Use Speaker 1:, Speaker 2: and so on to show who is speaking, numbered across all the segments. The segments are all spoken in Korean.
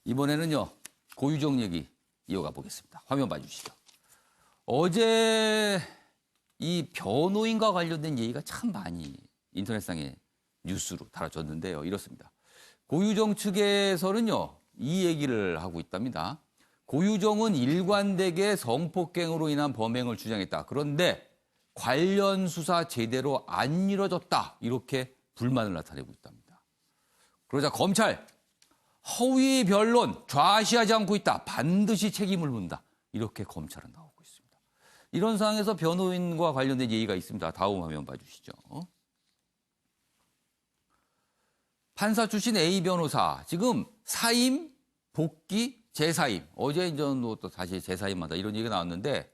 Speaker 1: 이번에는요, 고유정 얘기 이어가 보겠습니다. 화면 봐주시죠. 어제 이 변호인과 관련된 얘기가 참 많이 인터넷상에 뉴스로 달아졌는데요. 이렇습니다. 고유정 측에서는요, 이 얘기를 하고 있답니다. 고유정은 일관되게 성폭행으로 인한 범행을 주장했다. 그런데 관련 수사 제대로 안 이뤄졌다. 이렇게 불만을 나타내고 있답니다. 그러자 검찰, 허위 변론 좌시하지 않고 있다. 반드시 책임을 묻는다. 이렇게 검찰은 나오고 있습니다. 이런 상황에서 변호인과 관련된 얘기가 있습니다. 다음 화면 봐주시죠. 판사 출신 A 변호사, 지금 사임, 복귀, 재사임. 어제 이제 또 다시 재사임한다. 이런 얘기가 나왔는데,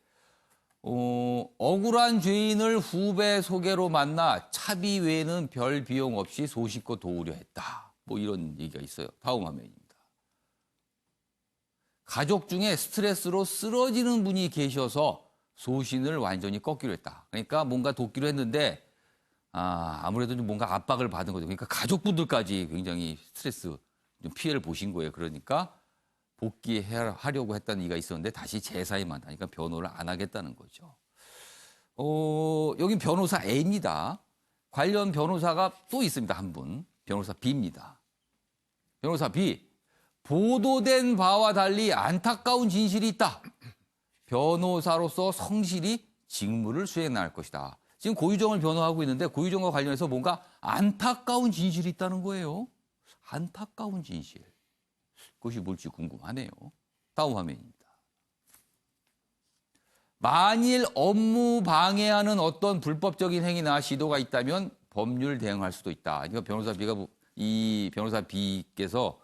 Speaker 1: 억울한 죄인을 후배 소개로 만나 차비 외에는 별 비용 없이 소식껏 도우려 했다. 뭐 이런 얘기가 있어요. 다음 화면입니다. 가족 중에 스트레스로 쓰러지는 분이 계셔서 소신을 완전히 꺾기로 했다. 그러니까 뭔가 돕기로 했는데 아무래도 좀 뭔가 압박을 받은 거죠. 그러니까 가족분들까지 굉장히 스트레스, 좀 피해를 보신 거예요. 그러니까 복귀하려고 했다는 얘기가 있었는데 다시 재사임한다. 그러니까 변호를 안 하겠다는 거죠. 여긴 변호사 A입니다. 관련 변호사가 또 있습니다. 한 분. 변호사 B입니다. 변호사 B. 보도된 바와 달리 안타까운 진실이 있다. 변호사로서 성실히 직무를 수행 나갈 것이다. 지금 고유정을 변호하고 있는데 고유정과 관련해서 뭔가 안타까운 진실이 있다는 거예요. 안타까운 진실. 그것이 뭘지 궁금하네요. 다음 화면입니다. 만일 업무 방해하는 어떤 불법적인 행위나 시도가 있다면 법률 대응할 수도 있다. 그러니까 변호사 B께서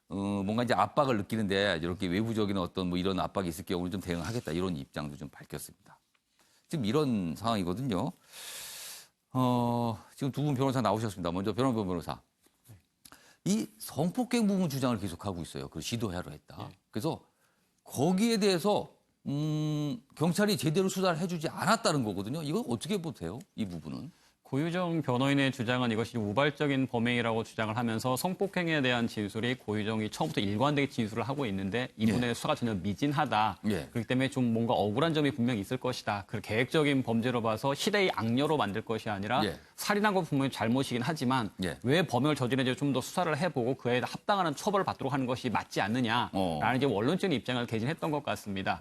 Speaker 1: 뭔가 이제 압박을 느끼는데 이렇게 외부적인 어떤 뭐 이런 압박이 있을 경우는 좀 대응하겠다. 이런 입장도 좀 밝혔습니다. 지금 이런 상황이거든요. 지금 두 분 변호사 나오셨습니다. 먼저 변호부 변호사. 이 성폭행 부분 주장을 계속하고 있어요. 그 시도하려 했다.
Speaker 2: 예.
Speaker 1: 그래서 거기에 대해서 경찰이 제대로 수사를 해주지 않았다는 거거든요. 이거 어떻게 보세요? 이 부분은?
Speaker 2: 고유정 변호인의 주장은 이것이 우발적인 범행이라고 주장을 하면서 성폭행에 대한 진술이 고유정이 처음부터 일관되게 진술을 하고 있는데 이분의 수사가 전혀 미진하다. 그렇기 때문에 좀 뭔가 억울한 점이 분명히 있을 것이다. 그 계획적인 범죄로 봐서 시대의 악녀로 만들 것이 아니라 살인한 건 분명히 잘못이긴 하지만 왜 범행을 저지른지 좀 더 수사를 해보고 그에 합당한 처벌을 받도록 하는 것이 맞지 않느냐라는 이제 원론적인 입장을 개진했던 것 같습니다.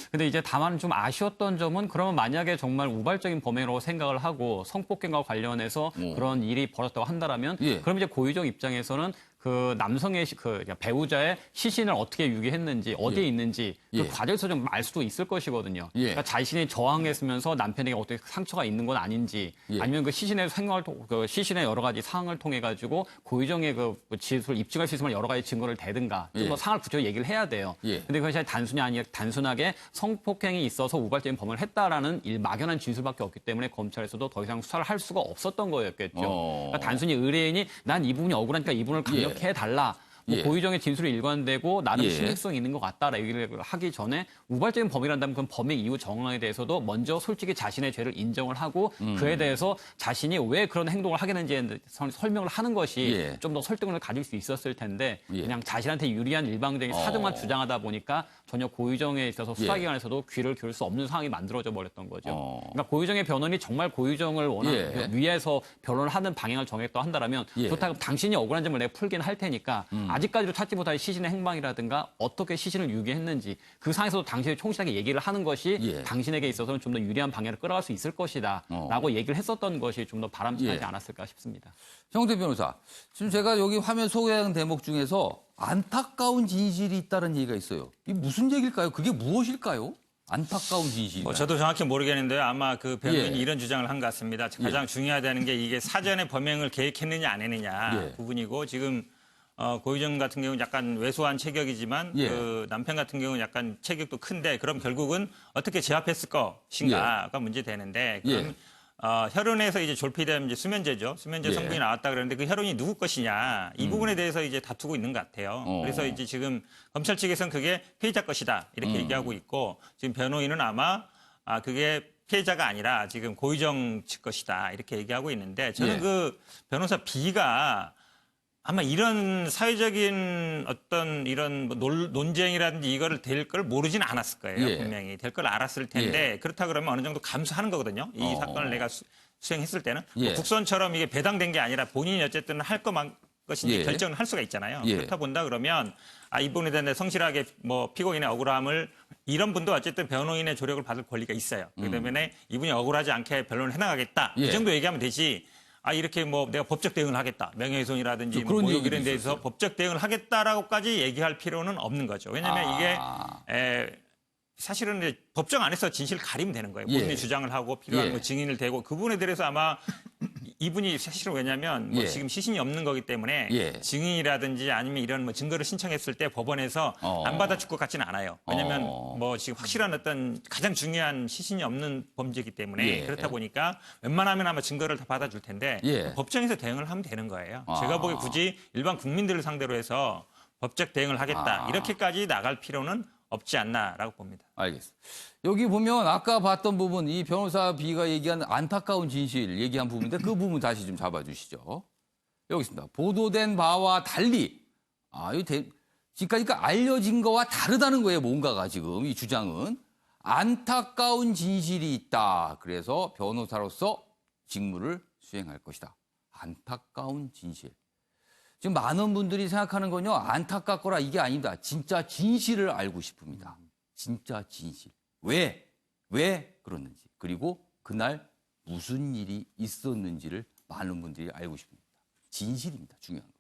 Speaker 2: 근데 이제 다만 좀 아쉬웠던 점은 그러면 만약에 정말 우발적인 범행으로 생각을 하고 성폭행과 관련해서 그런 일이 벌어졌다고 한다라면 그럼 이제 고유정 입장에서는 그 남성의 배우자의 시신을 어떻게 유기했는지 어디에 있는지 그 과정에서 좀 알 수도 있을 것이거든요. 그러니까 자신이 저항했으면서 남편에게 어떻게 상처가 있는 건 아닌지 아니면 그 시신의 시신의 여러 가지 상황을 통해 가지고 고유정의 그 진술을 입증할 수 있으면 여러 가지 증거를 대든가 좀 더 상황을 구체적으로 얘기를 해야 돼요. 근데 그것이 단순하게 성폭행이 있어서 우발적인 범행을 했다라는 막연한 진술밖에 없기 때문에 검찰에서도 더 이상 수사를 할 수가 없었던 거였겠죠. 그러니까 단순히 의뢰인이 난 이 부분이 억울하니까 이 부분을 강력히 해달라. 뭐 고유정의 진술이 일관되고 나름 신빙성이 있는 것 같다라 얘기를 하기 전에 우발적인 범행이란다면 그 범행 이후 정황에 대해서도 먼저 솔직히 자신의 죄를 인정을 하고 그에 대해서 자신이 왜 그런 행동을 하게 되는지에 설명을 하는 것이 좀 더 설득력을 가질 수 있었을 텐데 그냥 자신한테 유리한 일방적인 사정만 주장하다 보니까 전혀 고유정에 있어서 수사기관에서도 귀를 기울일 수 없는 상황이 만들어져 버렸던 거죠. 그러니까 고유정의 변호인이 정말 고유정을 위해서 변론을 하는 방향을 정했다 한다면 그렇다고 당신이 억울한 점을 내가 풀긴 할 테니까 아직까지도 찾지 못한 시신의 행방이라든가 어떻게 시신을 유기했는지 그 상에서도 당신이 충실하게 얘기를 하는 것이 당신에게 있어서는 좀 더 유리한 방향을 끌어갈 수 있을 것이다 라고 얘기를 했었던 것이 좀 더 바람직하지 않았을까 싶습니다.
Speaker 1: 형태 변호사, 지금 제가 여기 화면 소개한 대목 중에서 안타까운 진실이 있다는 얘기가 있어요. 이게 무슨 얘기일까요? 그게 무엇일까요? 안타까운 진실.
Speaker 3: 저도 정확히 모르겠는데요. 아마 그 변호인이 이런 주장을 한 것 같습니다. 가장 중요하다는 게 이게 사전에 범행을 계획했느냐 안 했느냐 부분이고 지금 고유정 같은 경우는 약간 왜소한 체격이지만 그 남편 같은 경우는 약간 체격도 큰데 그럼 결국은 어떻게 제압했을 것인가가 문제되는데 그럼 혈흔에서 이제 졸피되면 이제 수면제죠. 수면제 성분이 나왔다 그러는데 그 혈흔이 누구 것이냐 이 부분에 대해서 이제 다투고 있는 것 같아요. 그래서 이제 지금 검찰 측에서는 그게 피해자 것이다 이렇게 얘기하고 있고 지금 변호인은 아마 그게 피해자가 아니라 지금 고유정 측 것이다 이렇게 얘기하고 있는데 저는 그 변호사 B가 아마 이런 사회적인 어떤 이런 뭐 논쟁이라든지 이거를 될 걸 모르지는 않았을 거예요.
Speaker 1: 예.
Speaker 3: 분명히 될 걸 알았을 텐데 그렇다 그러면 어느 정도 감수하는 거거든요. 이 사건을 내가 수행했을 때는 뭐 국선처럼 이게 배당된 게 아니라 본인이 어쨌든 할 것인지 결정을 할 수가 있잖아요. 그렇다 본다 그러면 이분에 대한 성실하게 뭐 피고인의 억울함을 이런 분도 어쨌든 변호인의 조력을 받을 권리가 있어요. 그렇기 때문에 이분이 억울하지 않게 변론을 해나가겠다. 이 정도 얘기하면 되지. 이렇게 뭐 내가 법적 대응을 하겠다. 명예훼손이라든지 뭐 모욕 이런 데서 법적 대응을 하겠다라고까지 얘기할 필요는 없는 거죠. 왜냐하면 이게 사실은 이제 법정 안에서 진실을 가리면 되는 거예요. 본인이 주장을 하고 필요한 뭐 증인을 대고 그 부분에 대해서 아마 이분이 사실은 왜냐하면 뭐 지금 시신이 없는 거기 때문에 증인이라든지 아니면 이런 뭐 증거를 신청했을 때 법원에서 안 받아줄 것 같지는 않아요. 왜냐하면 뭐 지금 확실한 어떤 가장 중요한 시신이 없는 범죄이기 때문에 그렇다 보니까 웬만하면 아마 증거를 다 받아줄 텐데 법정에서 대응을 하면 되는 거예요. 제가 보기에 굳이 일반 국민들을 상대로 해서 법적 대응을 하겠다 이렇게까지 나갈 필요는 없지 않나라고 봅니다.
Speaker 1: 알겠습니다. 여기 보면 아까 봤던 부분, 이 변호사 B가 얘기한 안타까운 진실 얘기한 부분인데 그 부분 다시 좀 잡아주시죠. 여기 있습니다. 보도된 바와 달리, 지금까지 알려진 거와 다르다는 거예요. 뭔가가 지금 이 주장은. 안타까운 진실이 있다. 그래서 변호사로서 직무를 수행할 것이다. 안타까운 진실. 지금 많은 분들이 생각하는 건요, 안타깝거나 이게 아닙니다. 진짜 진실을 알고 싶습니다. 진짜 진실. 왜 그러는지. 그리고 그날 무슨 일이 있었는지를 많은 분들이 알고 싶습니다. 진실입니다. 중요한 거.